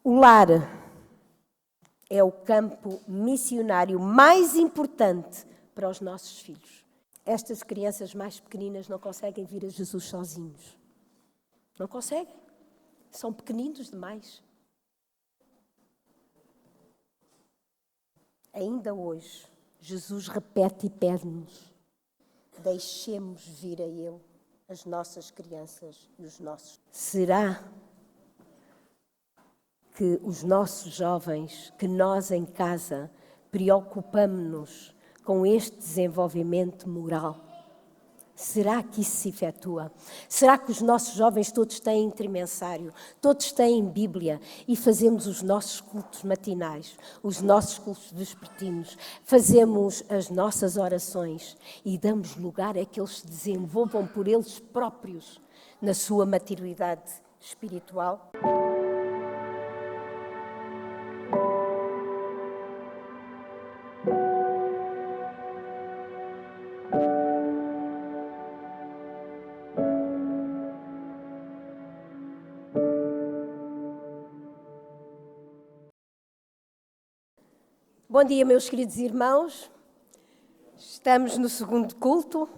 O lar é o campo missionário mais importante para os nossos filhos. Estas crianças mais pequeninas não conseguem vir a Jesus sozinhos. Não conseguem. São pequeninos demais. Ainda hoje, Jesus repete e pede-nos: deixemos vir a Ele as nossas crianças e os nossos. Será que os nossos jovens, que nós em casa, preocupamos-nos com este desenvolvimento moral? Será que isso se efetua? Será que os nossos jovens todos têm trimensário, todos têm Bíblia e fazemos os nossos cultos matinais, os nossos cultos vespertinos, fazemos as nossas orações e damos lugar a que eles se desenvolvam por eles próprios na sua maturidade espiritual? Bom dia, meus queridos irmãos. Estamos no segundo culto,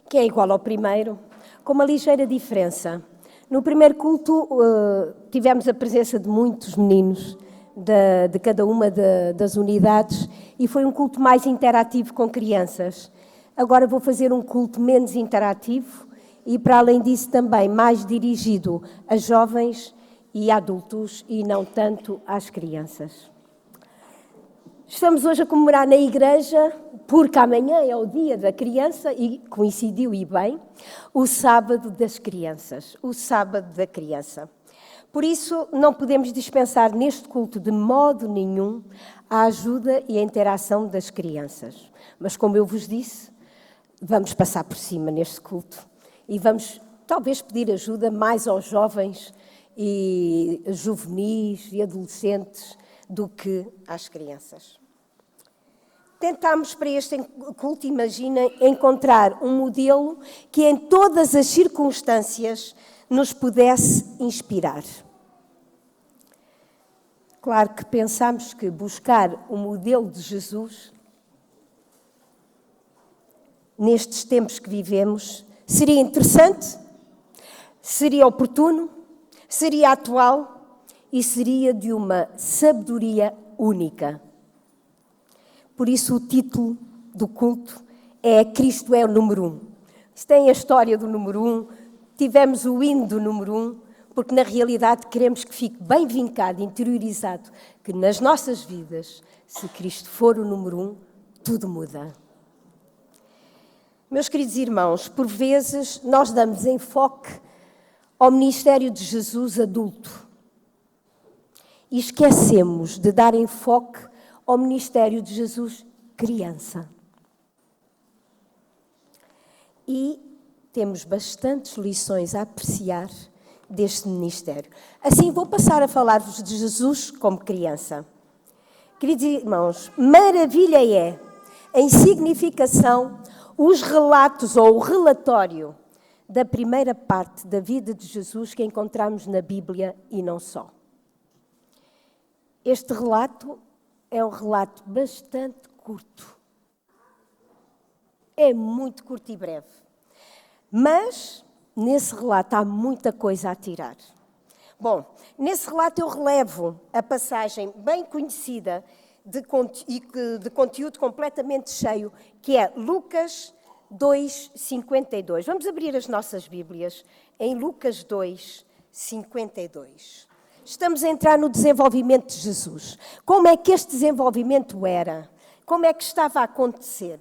que é igual ao primeiro, com uma ligeira diferença. No primeiro culto tivemos a presença de muitos meninos de cada uma das unidades e foi um culto mais interativo com crianças. Agora vou fazer um culto menos interativo e, para além disso, também mais dirigido a jovens e adultos e não tanto às crianças. Estamos hoje a comemorar na igreja, porque amanhã é o dia da criança e coincidiu e bem, o sábado das crianças, o sábado da criança. Por isso, não podemos dispensar neste culto de modo nenhum a ajuda e a interação das crianças. Mas, como eu vos disse, vamos passar por cima neste culto e vamos talvez pedir ajuda mais aos jovens e juvenis e adolescentes do que às crianças. Tentámos para este culto, imagina, encontrar um modelo que em todas as circunstâncias nos pudesse inspirar. Claro que pensámos que buscar o modelo de Jesus, nestes tempos que vivemos, seria interessante, seria oportuno, seria atual e seria de uma sabedoria única. Por isso o título do culto é Cristo é o número 1. Se tem a história do número 1, tivemos o hino do número 1, porque na realidade queremos que fique bem vincado, interiorizado, que nas nossas vidas, se Cristo for o número 1, tudo muda. Meus queridos irmãos, por vezes nós damos enfoque ao ministério de Jesus adulto e esquecemos de dar enfoque ao ministério de Jesus criança. E temos bastantes lições a apreciar deste ministério. Assim, vou passar a falar-vos de Jesus como criança. Queridos irmãos, maravilha é, em significação, os relatos ou o relatório da primeira parte da vida de Jesus que encontramos na Bíblia e não só. Este relato é um relato bastante curto. É muito curto e breve. Mas, nesse relato, há muita coisa a tirar. Bom, nesse relato eu relevo a passagem bem conhecida de conteúdo completamente cheio, que é Lucas 2:52. Vamos abrir as nossas Bíblias em Lucas 2:52. Estamos a entrar no desenvolvimento de Jesus. Como é que este desenvolvimento era? Como é que estava a acontecer?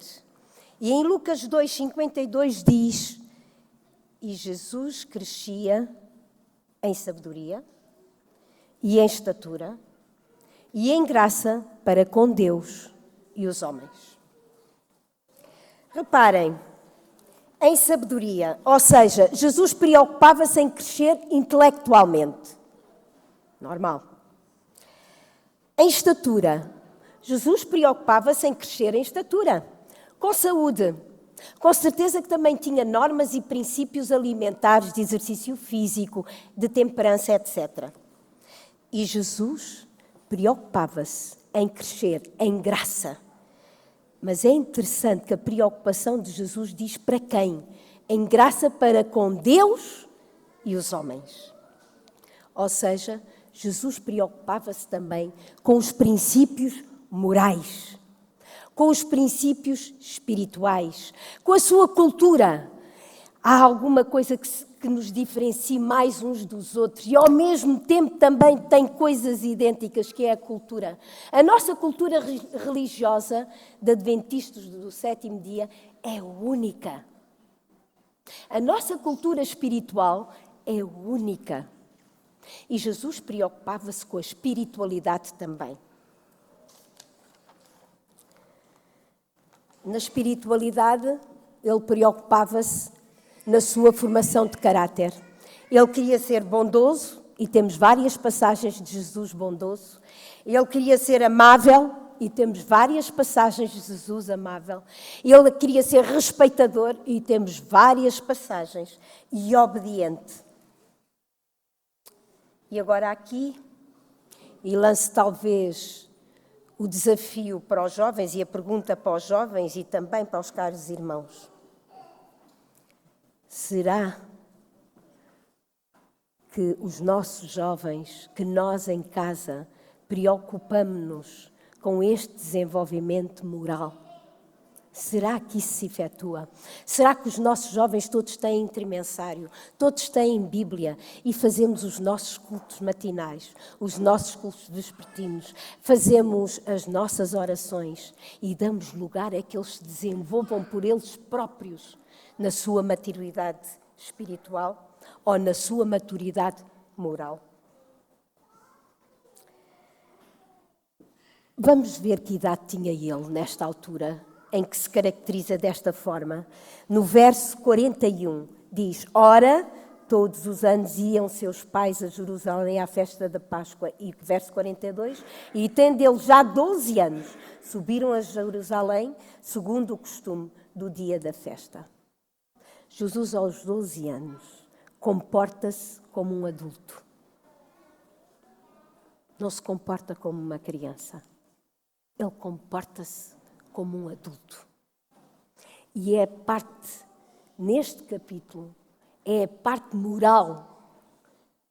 E em Lucas 2:52 diz: e Jesus crescia em sabedoria e em estatura e em graça para com Deus e os homens. Reparem, em sabedoria, ou seja, Jesus preocupava-se em crescer intelectualmente. Normal. Em estatura, Jesus preocupava-se em crescer em estatura. Com saúde, com certeza que também tinha normas e princípios alimentares, de exercício físico, de temperança, etc. E Jesus preocupava-se em crescer em graça. Mas é interessante que a preocupação de Jesus diz para quem? Em graça para com Deus e os homens. Ou seja, Jesus preocupava-se também com os princípios morais, com os princípios espirituais, com a sua cultura. Há alguma coisa que nos diferencie mais uns dos outros e, ao mesmo tempo, também tem coisas idênticas, que é a cultura. A nossa cultura religiosa de adventistas do sétimo dia é única. A nossa cultura espiritual é única. E Jesus preocupava-se com a espiritualidade também. Na espiritualidade, ele preocupava-se na sua formação de caráter. Ele queria ser bondoso, e temos várias passagens de Jesus bondoso. Ele queria ser amável, e temos várias passagens de Jesus amável. Ele queria ser respeitador, e temos várias passagens. E obediente. E agora aqui, e lanço talvez o desafio para os jovens, e a pergunta para os jovens e também para os caros irmãos. Será que os nossos jovens, que nós em casa, preocupamos-nos com este desenvolvimento moral? Será que isso se efetua? Será que os nossos jovens todos têm intermensário, todos têm Bíblia e fazemos os nossos cultos matinais, os nossos cultos vespertinos, fazemos as nossas orações e damos lugar a que eles se desenvolvam por eles próprios na sua maturidade espiritual ou na sua maturidade moral? Vamos ver que idade tinha ele nesta altura, em que se caracteriza desta forma. No verso 41 diz: Ora, todos os anos iam seus pais a Jerusalém à festa da Páscoa. E verso 42, e tendo ele já 12 anos, subiram a Jerusalém, segundo o costume do dia da festa. Jesus, aos 12 anos, comporta-se como um adulto. Não se comporta como uma criança. Ele comporta-se como um adulto. E é a parte, neste capítulo, é a parte moral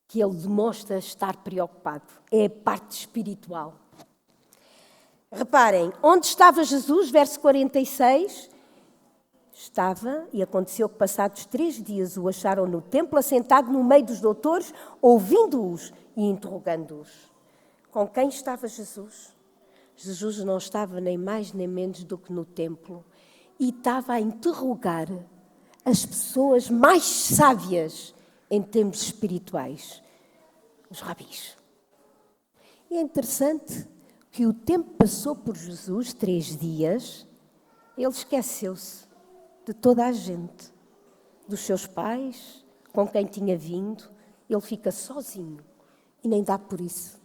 que ele demonstra estar preocupado. É a parte espiritual. Reparem, onde estava Jesus? Verso 46. Estava, e aconteceu que passados 3 dias o acharam no templo, assentado no meio dos doutores, ouvindo-os e interrogando-os. Com quem estava Jesus? Jesus não estava nem mais nem menos do que no templo e estava a interrogar as pessoas mais sábias em termos espirituais, os rabis. E é interessante que o tempo passou por Jesus, 3 dias, ele esqueceu-se de toda a gente, dos seus pais, com quem tinha vindo. Ele fica sozinho e nem dá por isso.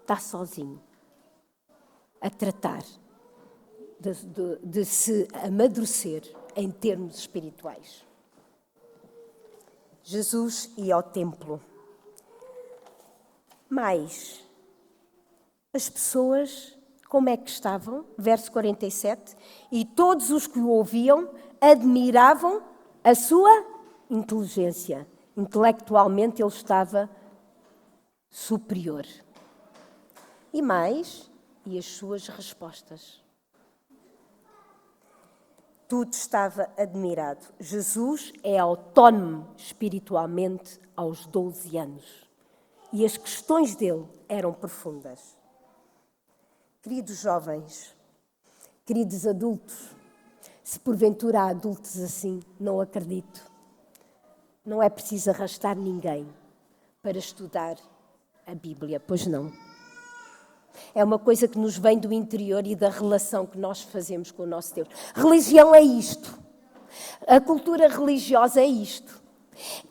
Está sozinho a tratar de se amadurecer em termos espirituais. Jesus ia ao templo. Mas as pessoas, como é que estavam? Verso 47. E todos os que o ouviam admiravam a sua inteligência. Intelectualmente ele estava superior. E mais, e as suas respostas. Tudo estava admirado. Jesus é autónomo espiritualmente aos 12 anos. E as questões dele eram profundas. Queridos jovens, queridos adultos, se porventura há adultos assim, não acredito. Não é preciso arrastar ninguém para estudar a Bíblia, pois não. É uma coisa que nos vem do interior e da relação que nós fazemos com o nosso Deus. Religião é isto. A cultura religiosa é isto.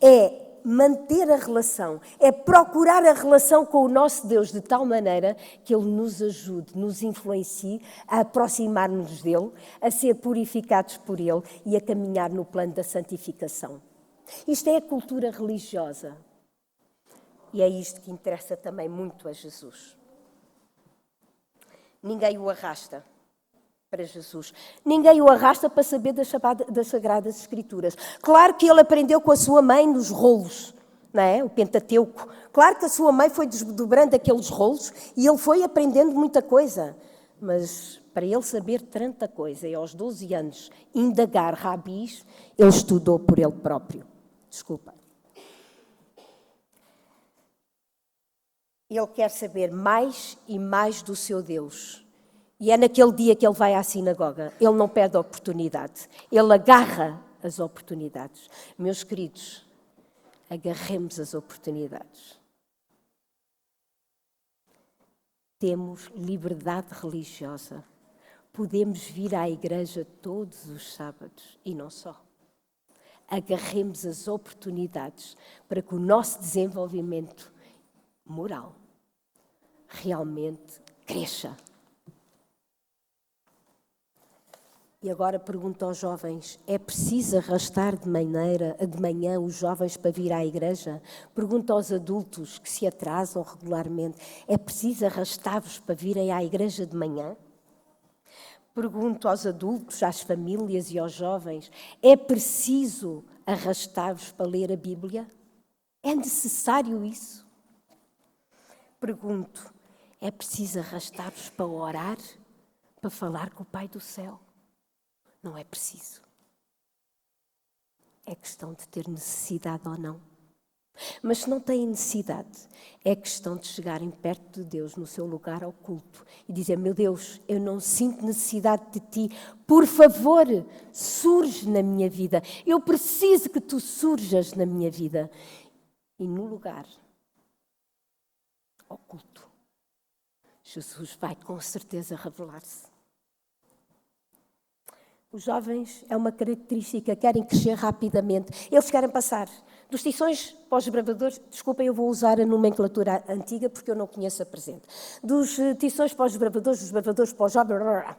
É manter a relação, é procurar a relação com o nosso Deus de tal maneira que Ele nos ajude, nos influencie a aproximar-nos dEle, a ser purificados por Ele e a caminhar no plano da santificação. Isto é a cultura religiosa. E é isto que interessa também muito a Jesus. Ninguém o arrasta para Jesus. Ninguém o arrasta para saber das Sagradas Escrituras. Claro que ele aprendeu com a sua mãe nos rolos, não é? O Pentateuco. Claro que a sua mãe foi desdobrando aqueles rolos e ele foi aprendendo muita coisa. Mas para ele saber tanta coisa e aos 12 anos indagar rabis, ele estudou por ele próprio. Desculpa. Ele quer saber mais e mais do seu Deus. E é naquele dia que ele vai à sinagoga. Ele não perde a oportunidade. Ele agarra as oportunidades. Meus queridos, agarremos as oportunidades. Temos liberdade religiosa. Podemos vir à igreja todos os sábados e não só. Agarremos as oportunidades para que o nosso desenvolvimento moral realmente cresça. E agora pergunto aos jovens, é preciso arrastar de manhã os jovens para vir à igreja? Pergunto aos adultos que se atrasam regularmente, é preciso arrastá-los para virem à igreja de manhã? Pergunto aos adultos, às famílias e aos jovens, é preciso arrastá-los para ler a Bíblia? É necessário isso? Pergunto, é preciso arrastar-vos para orar, para falar com o Pai do céu? Não é preciso. É questão de ter necessidade ou não. Mas se não têm necessidade, é questão de chegarem perto de Deus no seu lugar oculto e dizer, meu Deus, eu não sinto necessidade de Ti, por favor, surge na minha vida. Eu preciso que Tu surjas na minha vida. E no lugar oculto, Jesus vai com certeza revelar-se. Os jovens é uma característica, querem crescer rapidamente. Eles querem passar dos tições para os bravadores. Desculpem, eu vou usar a nomenclatura antiga porque eu não conheço a presente. Dos tições para os bravadores, dos bravadores para os jovens.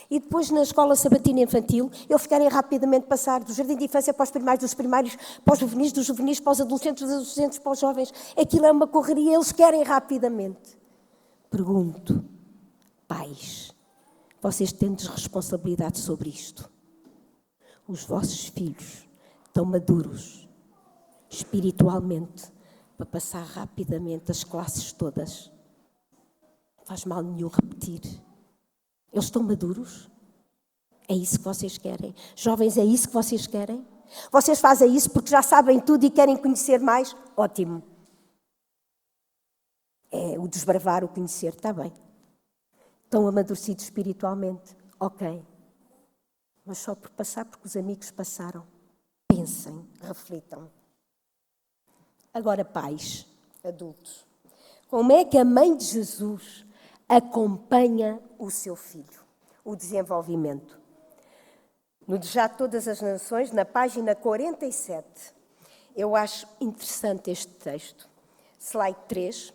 E depois na escola sabatina infantil, eles querem rapidamente passar do jardim de infância para os primários, dos primários para os juvenis, dos juvenis para os adolescentes, dos adolescentes para os jovens. Aquilo é uma correria, eles querem rapidamente. Pergunto, pais, vocês têm responsabilidade sobre isto. Os vossos filhos estão maduros espiritualmente para passar rapidamente as classes todas. Não faz mal nenhum repetir. Eles estão maduros? É isso que vocês querem? Jovens, é isso que vocês querem? Vocês fazem isso porque já sabem tudo e querem conhecer mais? Ótimo. É o desbravar, o conhecer, está bem. Estão amadurecidos espiritualmente? Ok. Mas só por passar, porque os amigos passaram. Pensem, reflitam. Agora, pais, adultos, como é que a mãe de Jesus acompanha o seu filho, o desenvolvimento? No de Já Todas as Nações, na página 47, eu acho interessante este texto. Slide 3.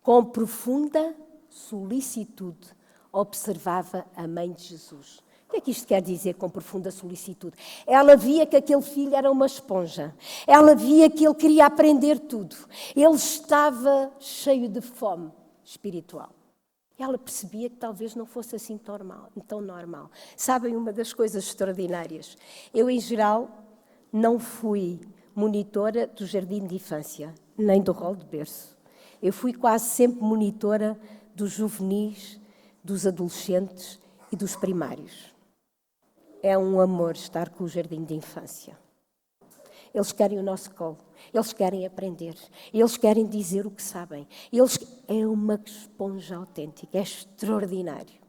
Com profunda solicitude observava a mãe de Jesus. O que é que isto quer dizer com profunda solicitude? Ela via que aquele filho era uma esponja. Ela via que ele queria aprender tudo. Ele estava cheio de fome espiritual. Ela percebia que talvez não fosse assim tão normal. Sabem uma das coisas extraordinárias? Eu, em geral, não fui monitora do jardim de infância, nem do rol de berço. Eu fui quase sempre monitora dos juvenis, dos adolescentes e dos primários. É um amor estar com o jardim de infância. Eles querem o nosso colo, eles querem aprender, eles querem dizer o que sabem. É uma esponja autêntica, é extraordinário.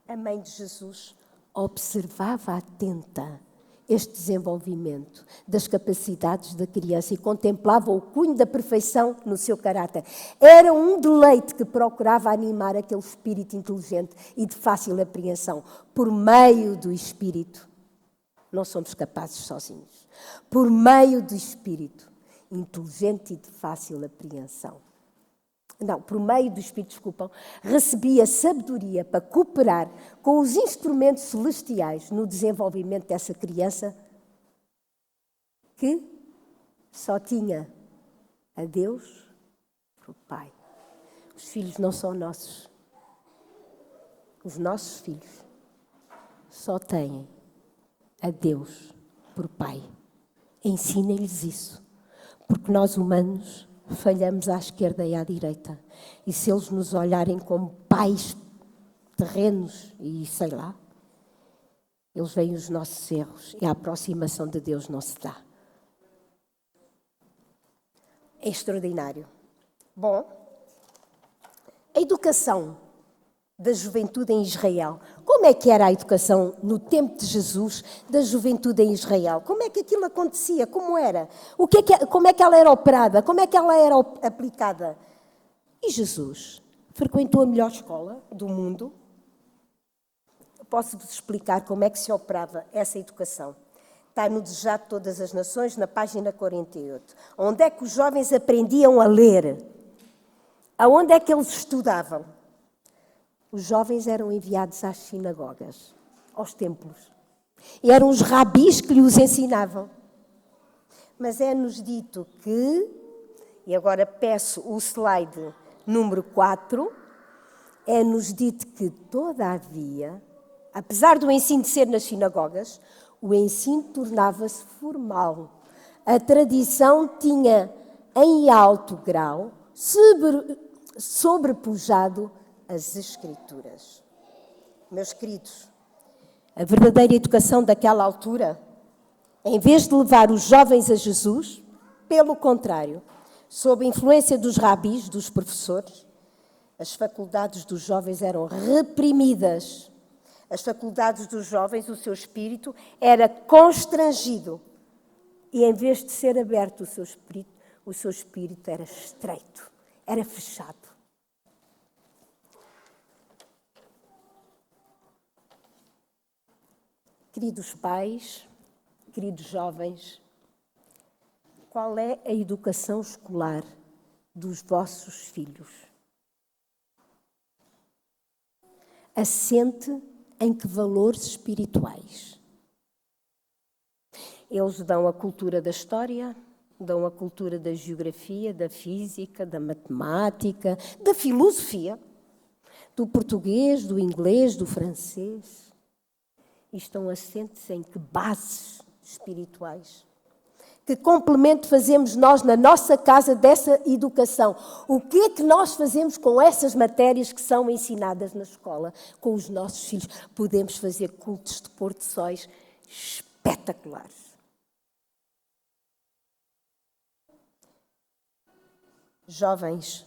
A mãe de Jesus observava atenta este desenvolvimento das capacidades da criança e contemplava o cunho da perfeição no seu caráter. Era um deleite que procurava animar aquele espírito inteligente e de fácil apreensão, por meio do Espírito. Não somos capazes sozinhos. Por meio do Espírito, inteligente e de fácil apreensão. Por meio do Espírito, desculpam, recebia sabedoria para cooperar com os instrumentos celestiais no desenvolvimento dessa criança que só tinha a Deus por Pai. Os filhos não são nossos. Os nossos filhos só têm a Deus por Pai. Ensinem-lhes isso, porque nós humanos falhamos à esquerda e à direita. E se eles nos olharem como pais terrenos e sei lá, eles veem os nossos erros e a aproximação de Deus não se dá. É extraordinário. Bom, a educação da juventude em Israel. Como é que era a educação no tempo de Jesus da juventude em Israel? Como é que aquilo acontecia? Como era? Como é que ela era operada? Como é que ela era aplicada? E Jesus frequentou a melhor escola do mundo. Posso-vos explicar como é que se operava essa educação. Está no Desejado de Todas as Nações, na página 48. Onde é que os jovens aprendiam a ler? Aonde é que eles estudavam? Os jovens eram enviados às sinagogas, aos templos. E eram os rabis que lhes ensinavam. Mas é-nos dito que, e agora peço o slide número 4, é-nos dito que, todavia, apesar do ensino de ser nas sinagogas, o ensino tornava-se formal. A tradição tinha, em alto grau, sobrepujado as Escrituras. Meus queridos, a verdadeira educação daquela altura, em vez de levar os jovens a Jesus, pelo contrário, sob a influência dos rabis, dos professores, as faculdades dos jovens eram reprimidas. As faculdades dos jovens, o seu espírito, era constrangido. E em vez de ser aberto o seu espírito era estreito, era fechado. Queridos pais, queridos jovens, qual é a educação escolar dos vossos filhos? Assente em que valores espirituais? Eles dão a cultura da história, dão a cultura da geografia, da física, da matemática, da filosofia, do português, do inglês, do francês. E estão assentes em que bases espirituais? Que complemento fazemos nós na nossa casa dessa educação? O que é que nós fazemos com essas matérias que são ensinadas na escola? Com os nossos filhos podemos fazer cultos de pôr de sóis espetaculares. Jovens,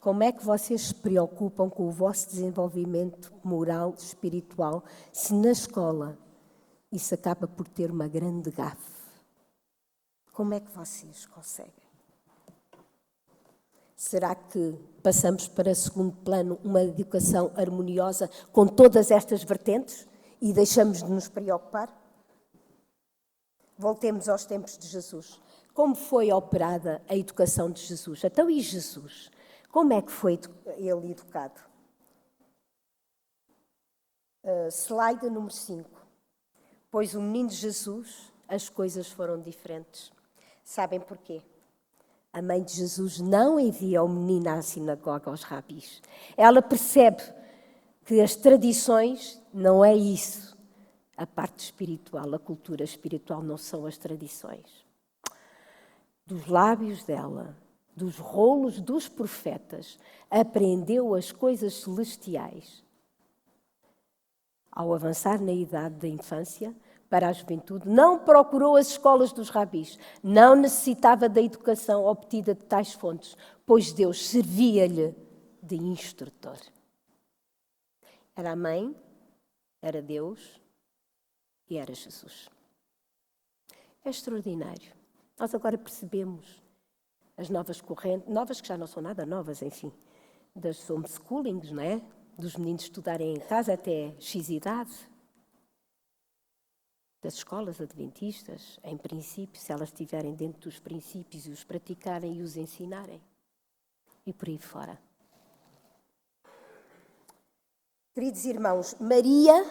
como é que vocês se preocupam com o vosso desenvolvimento moral, espiritual, se na escola isso acaba por ter uma grande gafe? Como é que vocês conseguem? Será que passamos para segundo plano uma educação harmoniosa com todas estas vertentes e deixamos de nos preocupar? Voltemos aos tempos de Jesus. Como foi operada a educação de Jesus? Então, e Jesus? Como é que foi ele educado? Slide número 5. Pois o menino de Jesus, as coisas foram diferentes. Sabem porquê? A mãe de Jesus não envia o menino à sinagoga, aos rabis. Ela percebe que as tradições não é isso. A parte espiritual, a cultura espiritual não são as tradições. Dos lábios dela, dos rolos dos profetas, aprendeu as coisas celestiais. Ao avançar na idade da infância, para a juventude, não procurou as escolas dos rabis, não necessitava da educação obtida de tais fontes, pois Deus servia-lhe de instrutor. Era a mãe, era Deus e era Jesus. É extraordinário. Nós agora percebemos as novas correntes, novas que já não são nada novas, enfim, das homeschoolings, não é? Dos meninos estudarem em casa até X idade, das escolas adventistas, em princípio, se elas estiverem dentro dos princípios e os praticarem e os ensinarem. E por aí fora. Queridos irmãos, Maria,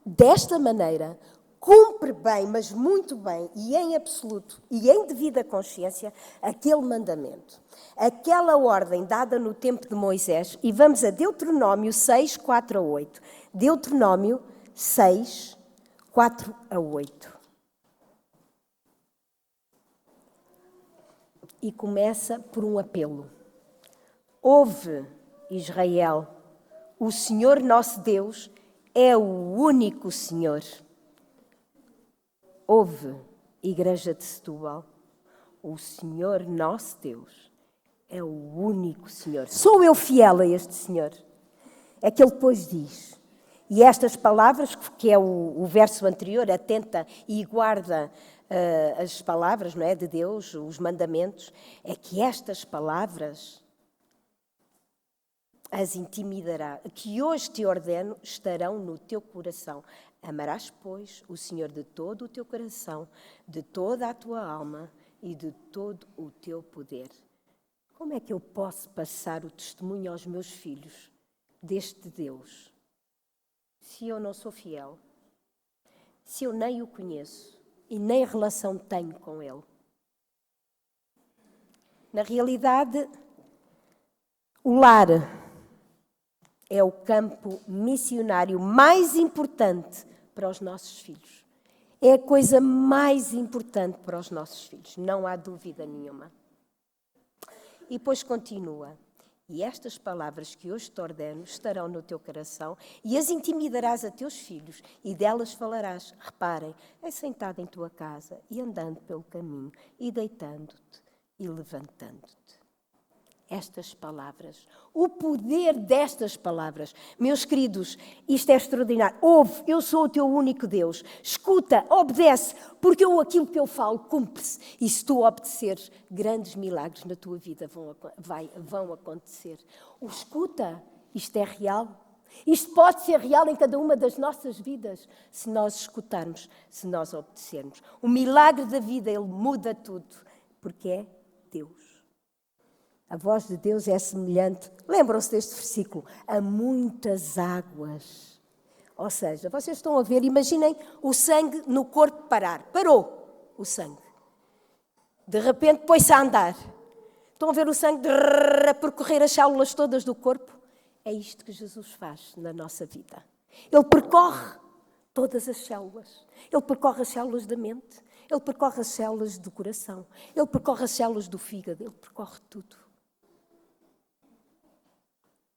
desta maneira, cumpre bem, mas muito bem, e em absoluto, e em devida consciência, aquele mandamento. Aquela ordem dada no tempo de Moisés, e vamos a Deuteronômio 6, 4 a 8. Deuteronômio 6, 4 a 8. E começa por um apelo. Ouve, Israel, o Senhor nosso Deus é o único Senhor. Ouve, Igreja de Setúbal, o Senhor nosso Deus é o único Senhor. Sou eu fiel a este Senhor? É que ele depois diz, e estas palavras, que é o verso anterior, atenta e guarda as palavras, não é, de Deus, os mandamentos, é que estas palavras as intimidará, que hoje te ordeno, estarão no teu coração. Amarás, pois, o Senhor de todo o teu coração, de toda a tua alma e de todo o teu poder. Como é que eu posso passar o testemunho aos meus filhos deste Deus, se eu não sou fiel, se eu nem o conheço e nem relação tenho com ele? Na realidade, o lar é o campo missionário mais importante para os nossos filhos. É a coisa mais importante para os nossos filhos, não há dúvida nenhuma. E depois continua. E estas palavras que hoje te ordeno estarão no teu coração e as intimidarás a teus filhos e delas falarás. Reparem, assentado em tua casa e andando pelo caminho e deitando-te e levantando-te. Estas palavras, o poder destas palavras. Meus queridos, isto é extraordinário. Ouve, eu sou o teu único Deus. Escuta, obedece, porque aquilo que eu falo cumpre-se. E se tu obedeceres, grandes milagres na tua vida vão acontecer. O escuta, isto é real. Isto pode ser real em cada uma das nossas vidas, se nós escutarmos, se nós obedecermos. O milagre da vida, ele muda tudo, porque é Deus. A voz de Deus é semelhante, lembram-se deste versículo, a muitas águas. Ou seja, vocês estão a ver, imaginem o sangue no corpo parar. Parou o sangue. De repente pôs-se a andar. Estão a ver o sangue a percorrer as células todas do corpo? É isto que Jesus faz na nossa vida. Ele percorre todas as células. Ele percorre as células da mente. Ele percorre as células do coração. Ele percorre as células do fígado. Ele percorre tudo.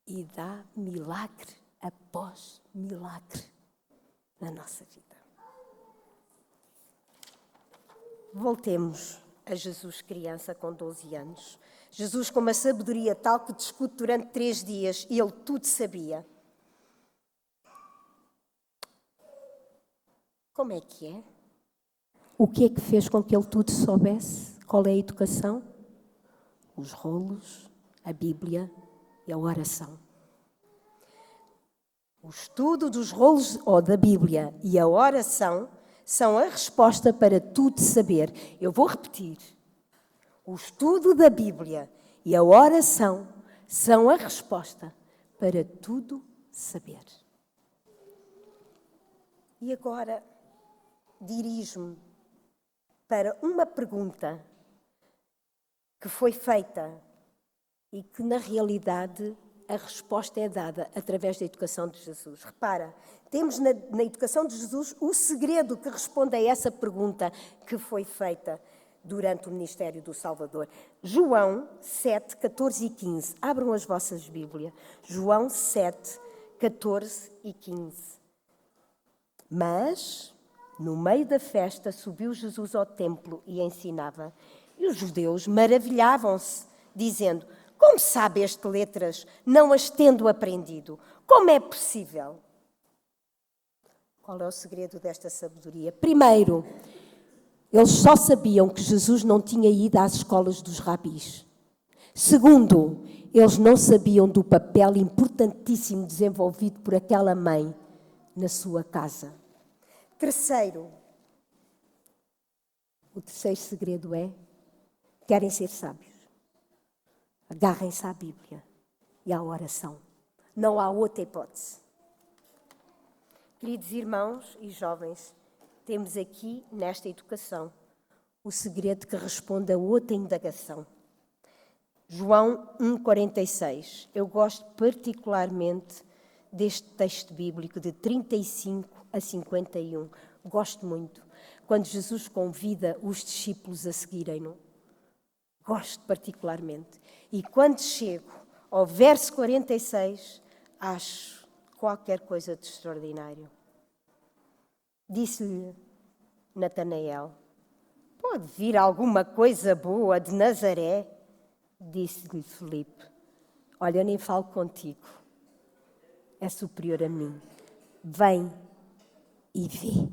E dá milagre após milagre na nossa vida. Voltemos a Jesus criança com 12 anos. Jesus com uma sabedoria tal que discute durante 3 dias e ele tudo sabia. Como é que é? O que é que fez com que ele tudo soubesse? Qual é a educação? Os rolos, a Bíblia e a oração. O estudo dos rolos ou da Bíblia e a oração são a resposta para tudo saber. Eu vou repetir. O estudo da Bíblia e a oração são a resposta para tudo saber. E agora dirijo-me para uma pergunta que foi feita e que, na realidade, a resposta é dada através da educação de Jesus. Repara, temos na educação de Jesus o segredo que responde a essa pergunta que foi feita durante o ministério do Salvador. João 7, 14 e 15. Abram as vossas Bíblias. João 7, 14 e 15. Mas, no meio da festa, subiu Jesus ao templo e ensinava. E os judeus maravilhavam-se, dizendo: como sabe este letras, não as tendo aprendido? Como é possível? Qual é o segredo desta sabedoria? Primeiro, eles só sabiam que Jesus não tinha ido às escolas dos rabis. Segundo, eles não sabiam do papel importantíssimo desenvolvido por aquela mãe na sua casa. Terceiro, o terceiro segredo é: querem ser sábios? Agarrem-se à Bíblia e à oração. Não há outra hipótese. Queridos irmãos e jovens, Temos aqui, nesta educação, o segredo que responde a outra indagação. João 1,46. Eu gosto particularmente deste texto bíblico de 35 a 51. Gosto muito. Quando Jesus convida os discípulos a seguirem-no. Gosto particularmente. E quando chego ao verso 46, acho qualquer coisa de extraordinário. Disse-lhe Natanael: pode vir alguma coisa boa de Nazaré? Disse-lhe Filipe: olha, eu nem falo contigo. É superior a mim. Vem e vê.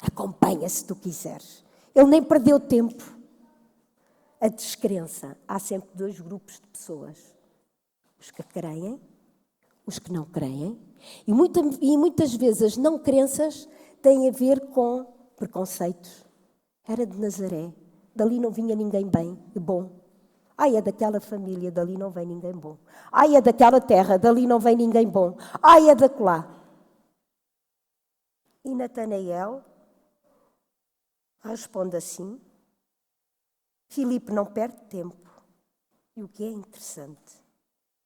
Acompanha se tu quiseres. Ele nem perdeu tempo. A descrença. Há sempre dois grupos de pessoas. Os que creem, os que não creem. E muitas vezes as não crenças têm a ver com preconceitos. Era de Nazaré. Dali não vinha ninguém bem e bom. Ai, é daquela família, dali não vem ninguém bom. Ai, é daquela terra, dali não vem ninguém bom. Ai, é daquela. E Natanael responde assim. Filipe não perde tempo. E o que é interessante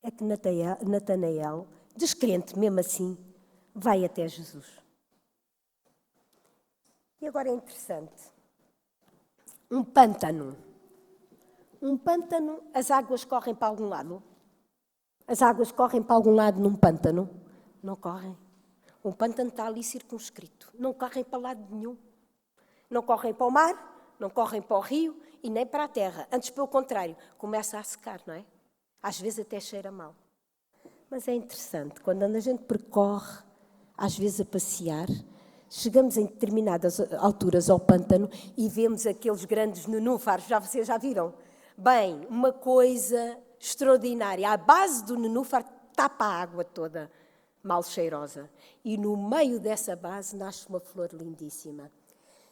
é que Natanael, descrente mesmo assim, vai até Jesus. E agora é interessante. Um pântano. Um pântano, as águas correm para algum lado? As águas correm para algum lado num pântano? Não correm. Um pântano está ali circunscrito. Não correm para lado nenhum. Não correm para o mar, não correm para o rio e nem para a terra. Antes, pelo contrário, começa a secar, não é? Às vezes até cheira mal. Mas é interessante, quando a gente percorre, às vezes a passear, chegamos em determinadas alturas ao pântano e vemos aqueles grandes nenúfares. Vocês já viram? Bem, uma coisa extraordinária. A base do nenúfar tapa a água toda, mal cheirosa. E no meio dessa base nasce uma flor lindíssima.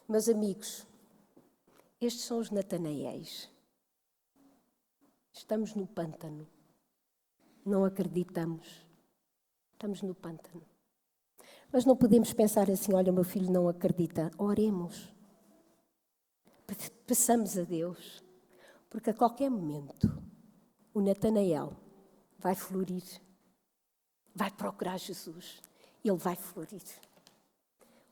Meus amigos, estes são os Natanaéis. Estamos no pântano. Não acreditamos. Estamos no pântano. Mas não podemos pensar assim, olha, meu filho não acredita. Oremos. Peçamos a Deus. Porque a qualquer momento o Natanael vai florir. Vai procurar Jesus. Ele vai florir.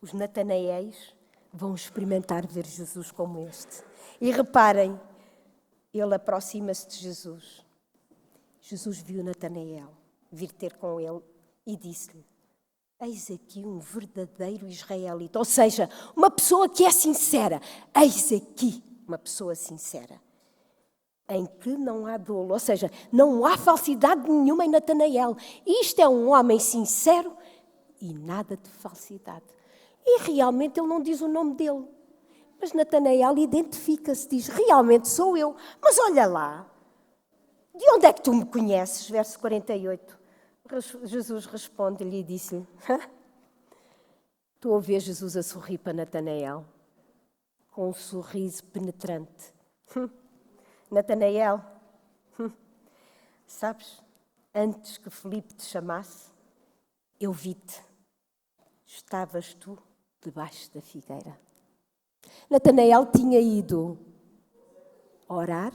Os Natanaéis vão experimentar ver Jesus como este. E reparem, ele aproxima-se de Jesus. Jesus viu Natanael vir ter com ele e disse-lhe: eis aqui um verdadeiro israelita. Ou seja, uma pessoa que é sincera. Eis aqui uma pessoa sincera. Em que não há dolo. Ou seja, não há falsidade nenhuma em Natanael. Isto é um homem sincero e nada de falsidade. E realmente ele não diz o nome dele. Mas Natanael identifica-se, diz: realmente sou eu. Mas olha lá, de onde é que tu me conheces? Verso 48. Jesus responde-lhe e disse-lhe: estou a ver Jesus a sorrir para Natanael, com um sorriso penetrante. Natanael, sabes, antes que Filipe te chamasse, eu vi-te. Estavas tu debaixo da figueira. Natanael tinha ido orar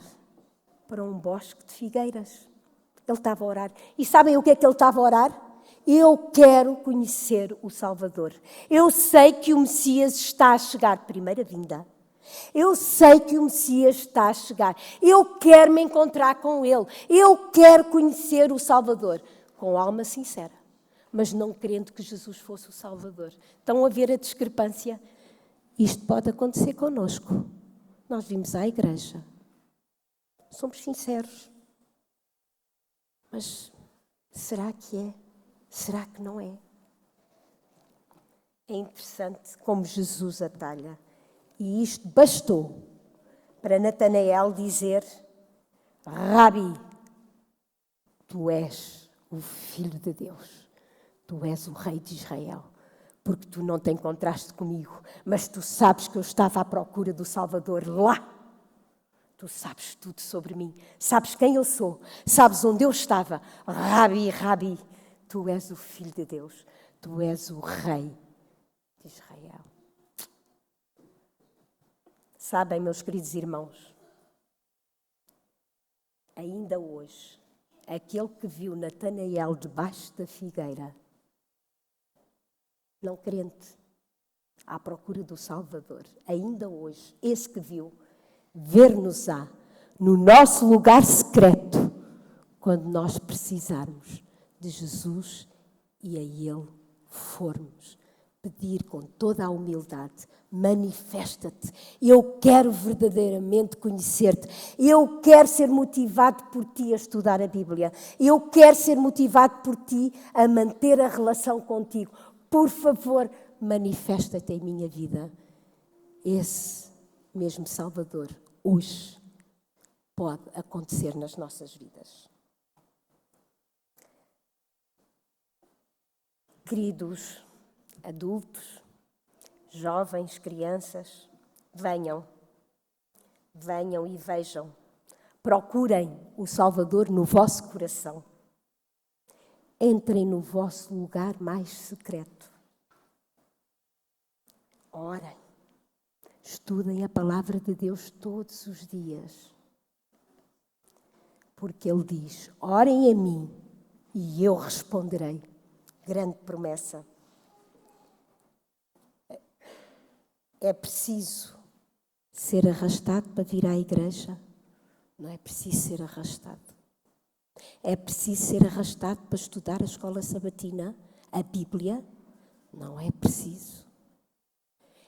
para um bosque de figueiras. Ele estava a orar. E sabem o que é que ele estava a orar? Eu quero conhecer o Salvador. Eu sei que o Messias está a chegar. Primeira vinda. Eu sei que o Messias está a chegar. Eu quero me encontrar com Ele. Eu quero conhecer o Salvador. Com alma sincera. Mas não querendo que Jesus fosse o Salvador. Estão a ver a discrepância? Isto pode acontecer connosco. Nós vimos à igreja. Somos sinceros. Mas será que é? Será que não é? É interessante como Jesus atalha. E isto bastou para Natanael dizer: Rabi, tu és o Filho de Deus. Tu és o Rei de Israel. Porque tu não te encontraste comigo, mas tu sabes que eu estava à procura do Salvador lá. Tu sabes tudo sobre mim. Sabes quem eu sou. Sabes onde eu estava. Rabi, Rabi, tu és o Filho de Deus. Tu és o Rei de Israel. Sabem, meus queridos irmãos, ainda hoje, aquele que viu Natanael debaixo da figueira, não crente, à procura do Salvador, ainda hoje, esse que viu, ver-nos-á no nosso lugar secreto, quando nós precisarmos de Jesus e a Ele formos pedir com toda a humildade: manifesta-te, eu quero verdadeiramente conhecer-te, eu quero ser motivado por ti a estudar a Bíblia, eu quero ser motivado por ti a manter a relação contigo. Por favor, manifesta-te em minha vida. Esse mesmo Salvador, hoje, pode acontecer nas nossas vidas. Queridos adultos, jovens, crianças, venham e vejam. Procurem o Salvador no vosso coração. Entrem no vosso lugar mais secreto. Orem. Estudem a palavra de Deus todos os dias. Porque Ele diz: orem a mim e eu responderei. Grande promessa. É preciso ser arrastado para vir à igreja? Não é preciso ser arrastado. É preciso ser arrastado para estudar a escola sabatina, a Bíblia? Não é preciso.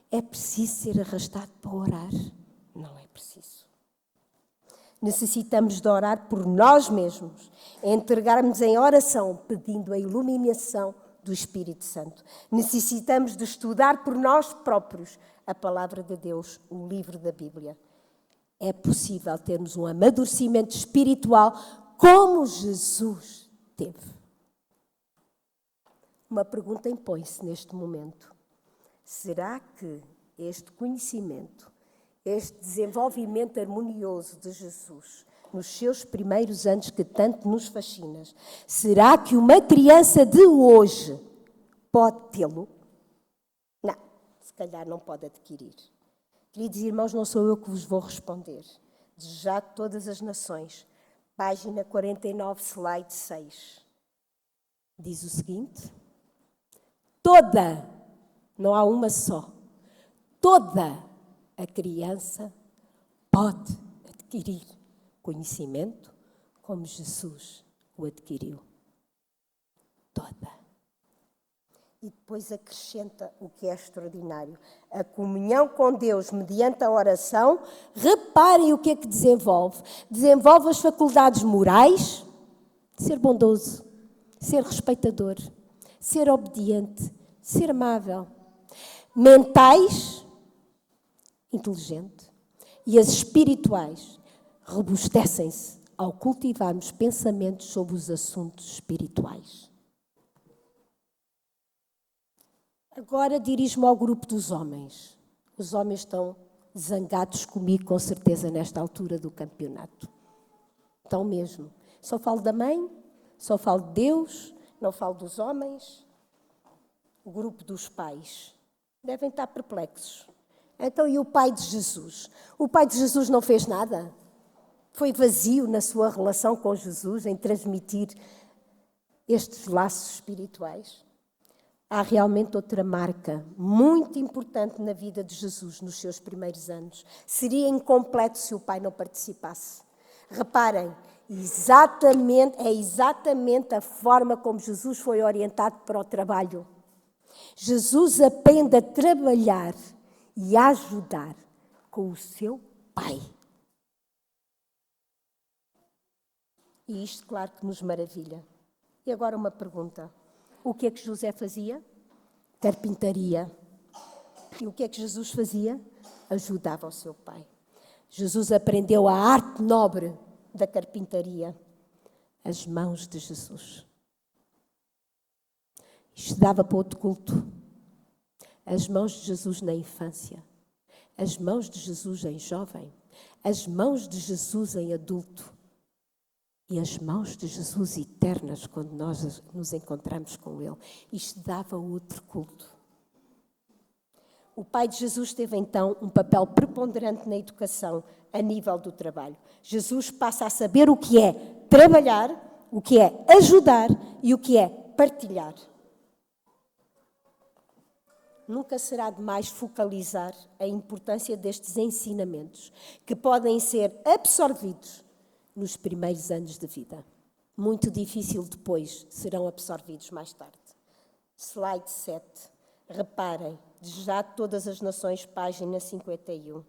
É preciso ser arrastado para orar? Não é preciso. Necessitamos de orar por nós mesmos, entregarmos em oração, pedindo a iluminação do Espírito Santo. Necessitamos de estudar por nós próprios a palavra de Deus, o livro da Bíblia. É possível termos um amadurecimento espiritual como Jesus teve. Uma pergunta impõe-se neste momento. Será que este conhecimento, este desenvolvimento harmonioso de Jesus, nos seus primeiros anos que tanto nos fascina, será que uma criança de hoje pode tê-lo? Não, se calhar não pode adquirir. Queridos irmãos, não sou eu que vos vou responder. Desejado todas as nações, página 49, slide 6. Diz o seguinte: toda, não há uma só, toda a criança pode adquirir conhecimento como Jesus o adquiriu. Toda. E depois acrescenta o que é extraordinário: a comunhão com Deus mediante a oração. Reparem o que é que desenvolve. Desenvolve as faculdades morais, ser bondoso, ser respeitador, ser obediente, ser amável. Mentais, inteligente. E as espirituais robustecem-se ao cultivarmos pensamentos sobre os assuntos espirituais. Agora dirijo-me ao grupo dos homens. Os homens estão zangados comigo, com certeza, nesta altura do campeonato. Estão mesmo. Só falo da mãe, só falo de Deus, não falo dos homens. O grupo dos pais devem estar perplexos. Então, e o pai de Jesus? O pai de Jesus não fez nada? Foi vazio na sua relação com Jesus, em transmitir estes laços espirituais? Há realmente outra marca muito importante na vida de Jesus nos seus primeiros anos. Seria incompleto se o pai não participasse. Reparem, é exatamente a forma como Jesus foi orientado para o trabalho. Jesus aprende a trabalhar e a ajudar com o seu pai. E isto, claro, que nos maravilha. E agora uma pergunta. O que é que José fazia? Carpintaria. E o que é que Jesus fazia? Ajudava o seu pai. Jesus aprendeu a arte nobre da carpintaria. As mãos de Jesus. Isto dava para outro culto. As mãos de Jesus na infância. As mãos de Jesus em jovem. As mãos de Jesus em adulto. E as mãos de Jesus eternas quando nós nos encontramos com Ele. Isto dava outro culto. O pai de Jesus teve então um papel preponderante na educação a nível do trabalho. Jesus passa a saber o que é trabalhar, o que é ajudar e o que é partilhar. Nunca será demais focalizar a importância destes ensinamentos, que podem ser absorvidos nos primeiros anos de vida. Muito difícil depois serão absorvidos mais tarde. Slide 7. Reparem, desejado todas as nações, página 51.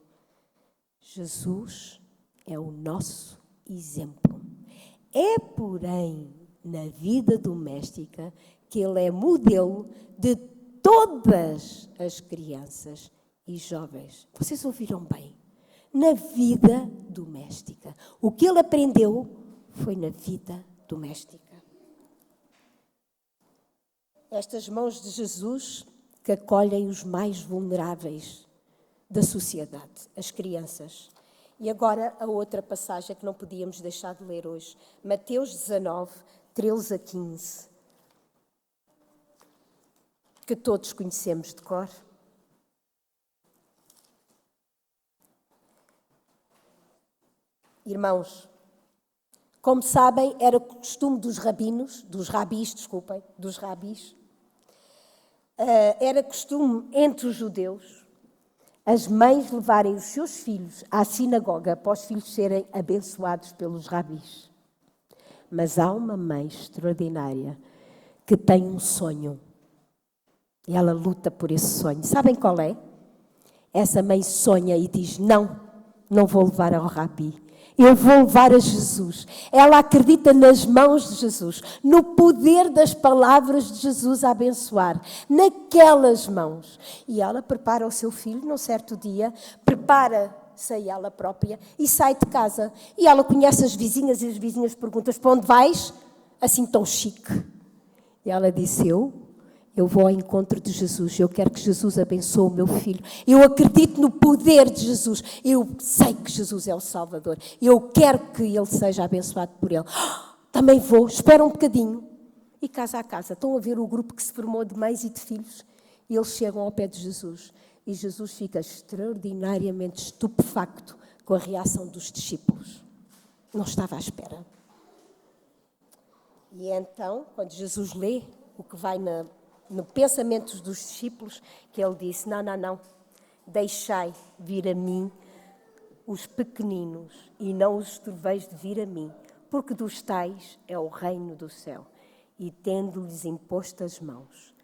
Jesus é o nosso exemplo. É, porém, na vida doméstica que ele é modelo de todas as crianças e jovens. Vocês ouviram bem? Na vida doméstica. O que ele aprendeu foi na vida doméstica. Estas mãos de Jesus que acolhem os mais vulneráveis da sociedade, as crianças. E agora a outra passagem que não podíamos deixar de ler hoje. Mateus 19, 13 a 15. Que todos conhecemos de cor. Irmãos, como sabem, era costume dos rabis, era costume entre os judeus as mães levarem os seus filhos à sinagoga para os filhos serem abençoados pelos rabis. Mas há uma mãe extraordinária que tem um sonho e ela luta por esse sonho. Sabem qual é? Essa mãe sonha e diz, não vou levar ao rabi. Eu vou levar a Jesus. Ela acredita nas mãos de Jesus, no poder das palavras de Jesus a abençoar, naquelas mãos. E ela prepara o seu filho num certo dia, prepara-se a ela própria e sai de casa. E ela conhece as vizinhas e as vizinhas perguntam, para onde vais? Assim tão chique. E ela disse, eu vou ao encontro de Jesus, eu quero que Jesus abençoe o meu filho. Eu acredito no poder de Jesus. Eu sei que Jesus é o Salvador. Eu quero que ele seja abençoado por ele. Também vou, espera um bocadinho. E casa a casa. Estão a ver o grupo que se formou de mães e de filhos? E eles chegam ao pé de Jesus. E Jesus fica extraordinariamente estupefacto com a reação dos discípulos. Não estava à espera. E então, quando Jesus lê o que vai no pensamento dos discípulos, que ele disse, não, deixai vir a mim os pequeninos e não os estorveis de vir a mim, porque dos tais é o reino do céu. E tendo-lhes imposto as mãos,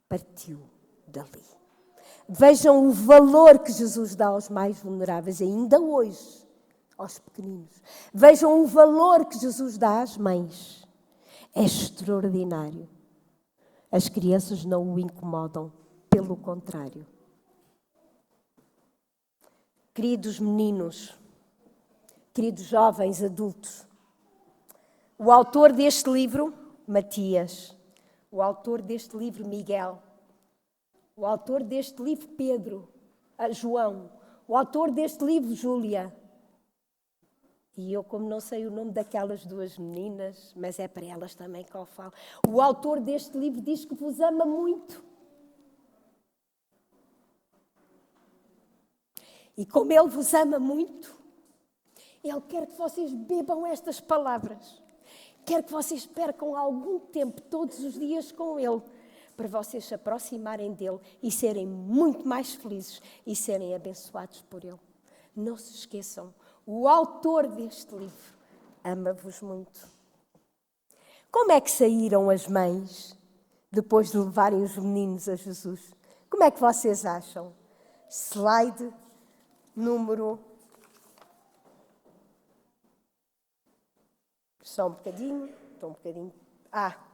partiu dali. Vejam o valor que Jesus dá aos mais vulneráveis, ainda hoje, aos pequeninos. Vejam o valor que Jesus dá às mães. É extraordinário. As crianças não o incomodam, pelo contrário. Queridos meninos, queridos jovens adultos, o autor deste livro, Matias, o autor deste livro, Miguel, o autor deste livro, Pedro, João, o autor deste livro, Júlia. E eu, como não sei o nome daquelas duas meninas, mas é para elas também que eu falo. O autor deste livro diz que vos ama muito. E como ele vos ama muito, ele quer que vocês bebam estas palavras. Quer que vocês percam algum tempo, todos os dias, com ele, para vocês se aproximarem dele e serem muito mais felizes e serem abençoados por ele. Não se esqueçam. O autor deste livro ama-vos muito. Como é que saíram as mães depois de levarem os meninos a Jesus? Como é que vocês acham? Slide número... Só um bocadinho.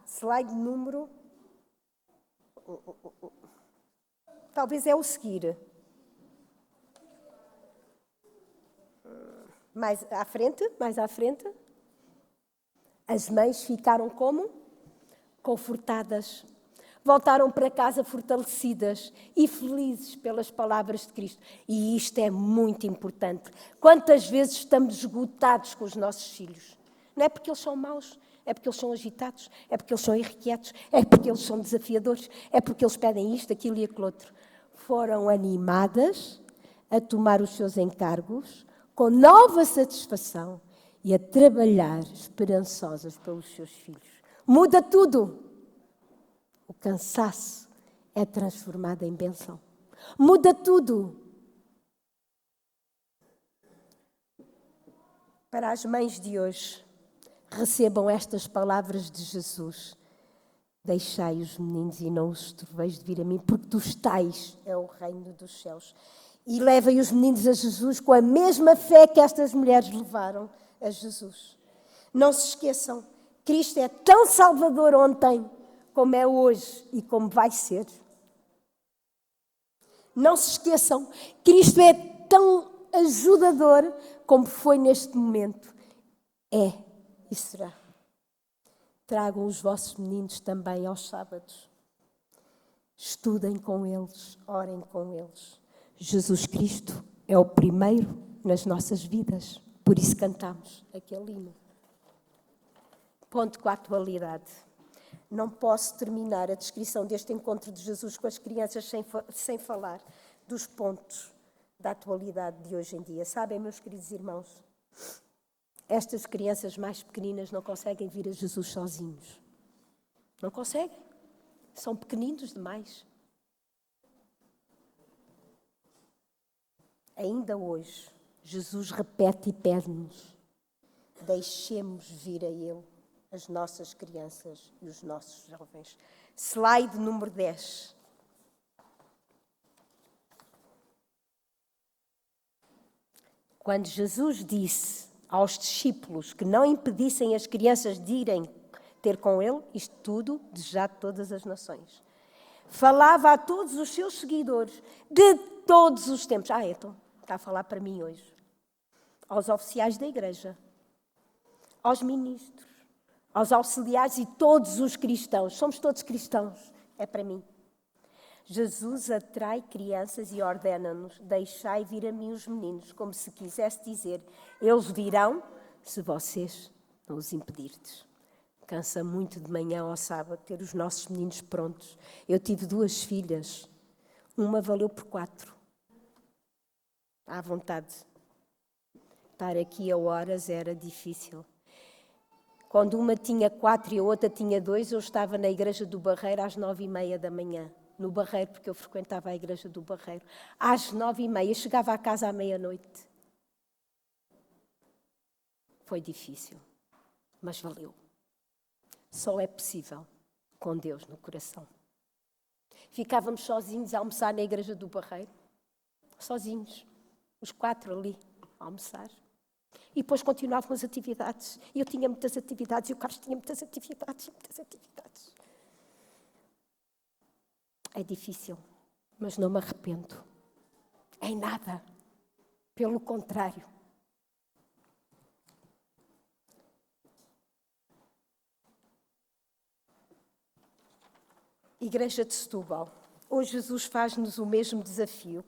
Slide número... Talvez é o seguir. Mais à frente. As mães ficaram como? Confortadas. Voltaram para casa fortalecidas e felizes pelas palavras de Cristo. E isto é muito importante. Quantas vezes estamos esgotados com os nossos filhos? Não é porque eles são maus, é porque eles são agitados, é porque eles são irrequietos, é porque eles são desafiadores, é porque eles pedem isto, aquilo e aquilo outro. foram animadas a tomar os seus encargos com nova satisfação e a trabalhar esperançosas pelos seus filhos. Muda tudo. O cansaço é transformado em bênção. Muda tudo. Para as mães de hoje, recebam estas palavras de Jesus. Deixai os meninos e não os turveis de vir a mim, porque dos tais é o reino dos céus. E levem os meninos a Jesus com a mesma fé que estas mulheres levaram a Jesus. Não se esqueçam, Cristo é tão salvador ontem, como é hoje e como vai ser. Não se esqueçam, Cristo é tão ajudador como foi neste momento. É e será. Tragam os vossos meninos também aos sábados. Estudem com eles, orem com eles. Jesus Cristo é o primeiro nas nossas vidas. Por isso cantamos aquele hino. Ponto com a atualidade. Não posso terminar a descrição deste encontro de Jesus com as crianças sem falar dos pontos da atualidade de hoje em dia. Sabem, meus queridos irmãos, estas crianças mais pequeninas não conseguem vir a Jesus sozinhos. Não conseguem. São pequeninos demais. Ainda hoje, Jesus repete e pede-nos: deixemos vir a Ele as nossas crianças e os nossos jovens. Slide número 10. Quando Jesus disse aos discípulos que não impedissem as crianças de irem ter com Ele, isto tudo, desejado de todas as nações. Falava a todos os seus seguidores, de todos os tempos. Então, está a falar para mim hoje. Aos oficiais da igreja, aos ministros, aos auxiliares e todos os cristãos. Somos todos cristãos, é para mim. Jesus atrai crianças e ordena-nos: deixai vir a mim os meninos, como se quisesse dizer, eles virão se vocês não os impedirdes. Cansa muito de manhã ao sábado ter os nossos meninos prontos. Eu tive 2 filhas, uma valeu por 4. À vontade. Estar aqui a horas era difícil. Quando uma tinha 4 e a outra tinha 2, eu estava na igreja do Barreiro às 9h30 da manhã. No Barreiro, porque eu frequentava a igreja do Barreiro. Às 9h30, chegava a casa à meia-noite. Foi difícil, mas valeu. Só é possível com Deus no coração. Ficávamos sozinhos a almoçar na igreja do Barreiro. Sozinhos. Os 4 ali a almoçar. E depois continuavam as atividades. E eu tinha muitas atividades e o Carlos tinha muitas atividades e muitas atividades. É difícil, mas não me arrependo. Em nada. Pelo contrário. Igreja de Setúbal. Hoje Jesus faz-nos o mesmo desafio.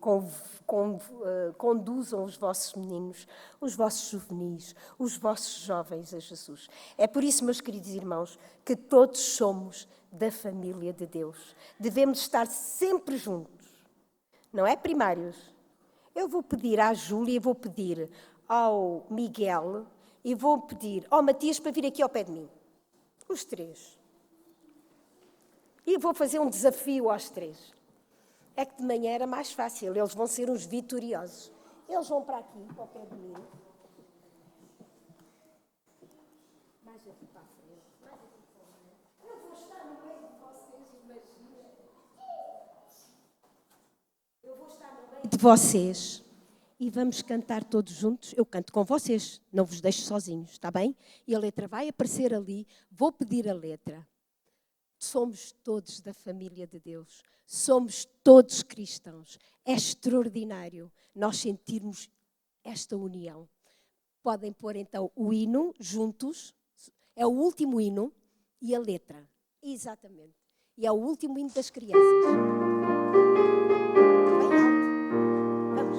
Conduzam os vossos meninos, os vossos juvenis, os vossos jovens a Jesus. É por isso, meus queridos irmãos, que todos somos da família de Deus. Devemos estar sempre juntos. Não é, primários? Eu vou pedir à Júlia, vou pedir ao Miguel e vou pedir ao Matias para vir aqui ao pé de mim. Os 3. E vou fazer um desafio aos 3. É que de manhã era mais fácil. Eles vão ser uns vitoriosos. Eles vão para aqui, para o pé de mim. Mais aqui para a frente. Mais aqui para a frente. Eu vou estar no meio de vocês, imagina. Eu vou estar no meio de vocês. E vamos cantar todos juntos. Eu canto com vocês. Não vos deixo sozinhos, está bem? E a letra vai aparecer ali. Vou pedir a letra. Somos todos da família de Deus. Somos todos cristãos. É extraordinário nós sentirmos esta união. Podem pôr então o hino juntos. É o último hino e a letra. Exatamente. E é o último hino das crianças. Bem alto. Vamos.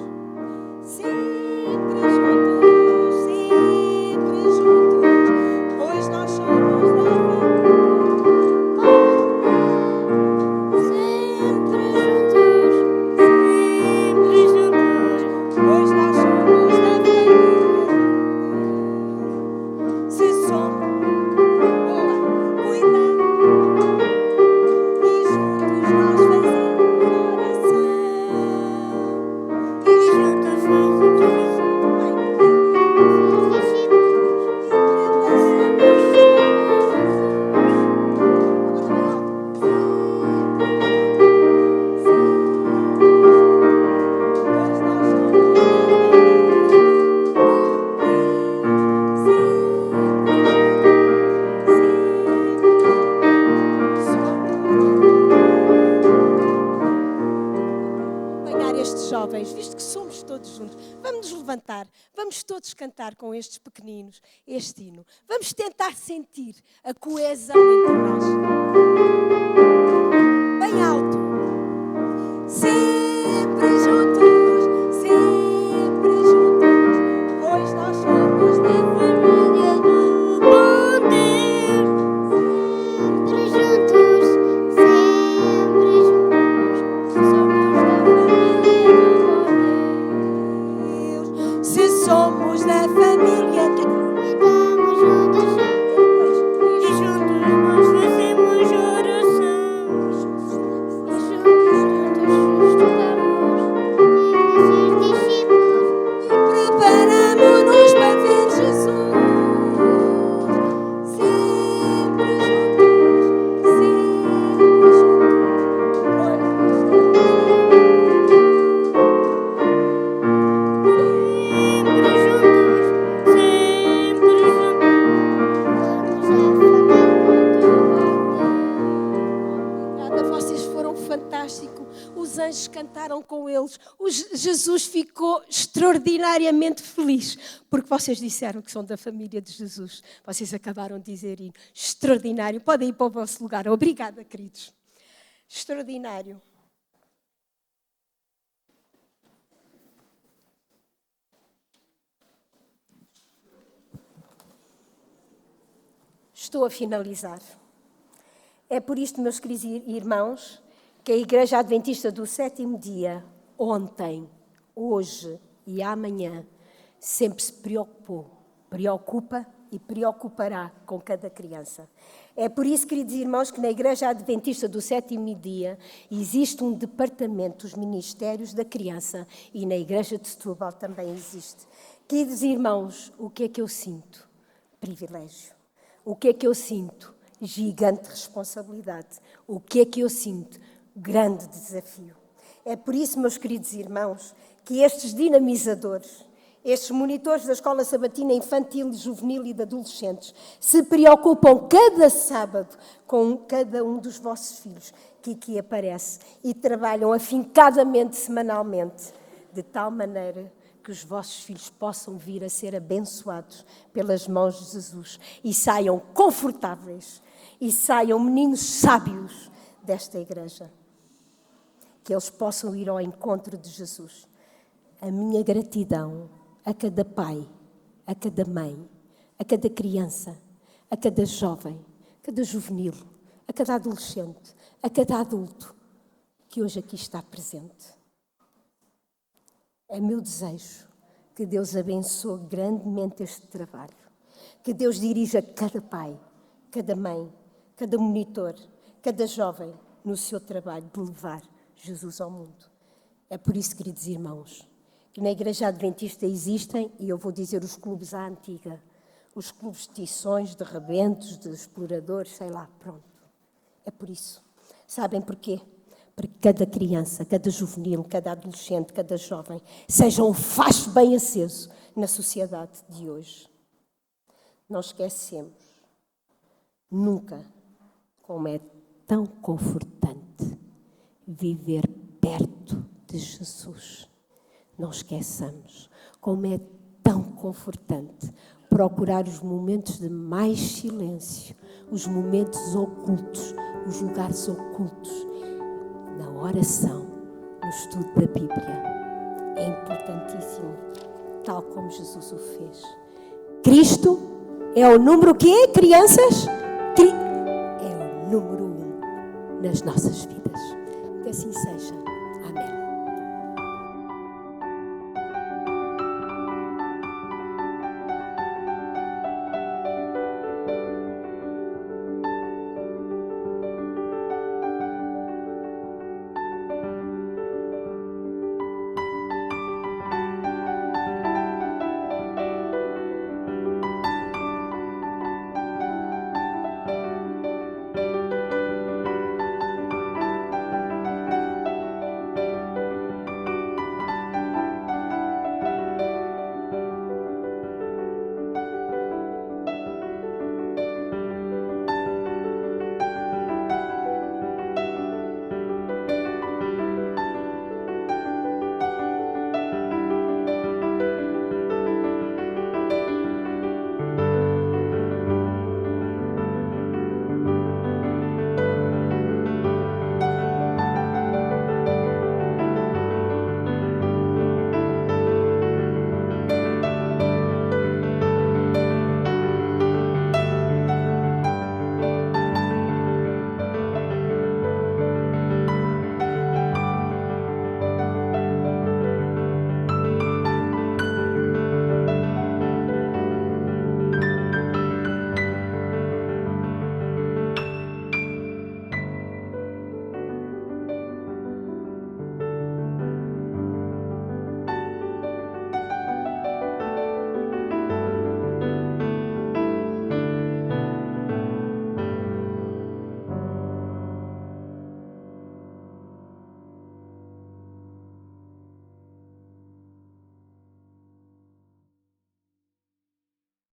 Sempre juntos, sempre juntos. Pois nós somos da família. Sempre juntos, todos juntos. Vamos nos levantar, vamos todos cantar com estes pequeninos este hino. Vamos tentar sentir a coesão entre nós. Bem alto. Sempre juntos, pois nós somos da família do bom Deus. Se somos da família do bom Deus. Se somos da família, estamos juntos e juntos nós fazemos oração. E juntos estudamos e discípulos e preparamos-nos para ver Jesus. Os anjos cantaram com eles. Jesus ficou extraordinariamente feliz porque vocês disseram que são da família de Jesus. Vocês acabaram de dizer isso. Extraordinário. Podem ir para o vosso lugar. Obrigada, queridos. Extraordinário. Estou a finalizar. É por isto, meus queridos irmãos, que a Igreja Adventista do Sétimo Dia, ontem, hoje e amanhã, sempre se preocupa e preocupará com cada criança. É por isso, queridos irmãos, que na Igreja Adventista do Sétimo Dia existe um departamento dos Ministérios da Criança e na Igreja de Setúbal também existe. Queridos irmãos, o que é que eu sinto? Privilégio. O que é que eu sinto? Gigante responsabilidade. O que é que eu sinto? Grande desafio. É por isso, meus queridos irmãos, que estes dinamizadores, estes monitores da Escola Sabatina Infantil, Juvenil e de Adolescentes, se preocupam cada sábado com cada um dos vossos filhos que aqui aparece e trabalham afincadamente, semanalmente, de tal maneira que os vossos filhos possam vir a ser abençoados pelas mãos de Jesus e saiam confortáveis e saiam meninos sábios desta igreja. Que eles possam ir ao encontro de Jesus. A minha gratidão a cada pai, a cada mãe, a cada criança, a cada jovem, a cada juvenil, a cada adolescente, a cada adulto que hoje aqui está presente. É meu desejo que Deus abençoe grandemente este trabalho. Que Deus dirija cada pai, cada mãe, cada monitor, cada jovem no seu trabalho de levar Jesus ao mundo. É por isso, queridos irmãos, que na Igreja Adventista existem, e eu vou dizer os clubes à antiga, os clubes de tições, de rebentos, de exploradores, sei lá, pronto. É por isso. Sabem porquê? Para que cada criança, cada juvenil, cada adolescente, cada jovem seja um facho bem aceso na sociedade de hoje. Não esquecemos nunca como é tão confortante viver perto de Jesus. Não esqueçamos como é tão confortante procurar os momentos de mais silêncio, os momentos ocultos, os lugares ocultos, na oração, no estudo da Bíblia. É importantíssimo, tal como Jesus o fez. Cristo é o número quê, crianças? É o número 1 nas nossas vidas. Que assim seja. Amém.